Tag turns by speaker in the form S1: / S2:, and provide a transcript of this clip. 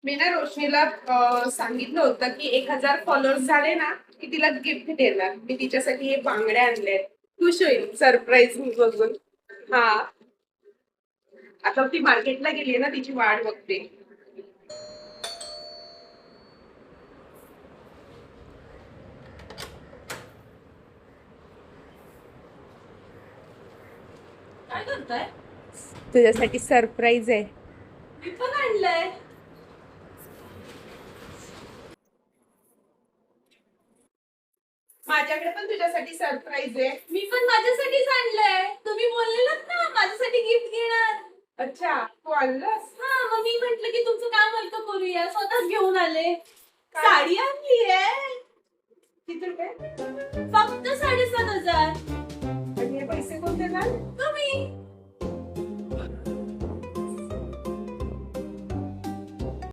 S1: मी ना रोशनीला सांगितलं होतं की 1000 फॉलोअर्स झाले ना की तिला गिफ्ट देणार. मी तिच्यासाठी हे बांगड्या आणल्यात. खुश होईल सरप्राईज बघून. हा, आता ती मार्केटला गेली ना, तिची वाट बघते.
S2: काय करताय?
S1: तुझ्यासाठी सरप्राईज आहे.
S2: मी पण आणलंय.
S1: माझ्याकडे पण तुझ्यासाठी सरप्राईज आहे.
S2: मी पण माझ्यासाठीच आणलंय. तुम्ही बोललेलात ना माझ्यासाठी गिफ्ट घेणार.
S1: अच्छा, तू आणलंस?
S2: हा, मग मी म्हंटल की तुमचं काम हलकं करूया, स्वतःच घेऊन आले. साडी आणली आहे.
S1: किती रुपये?
S2: फक्त 7,500.
S1: आणि हे पैसे कोण देणार?
S2: तुम्ही.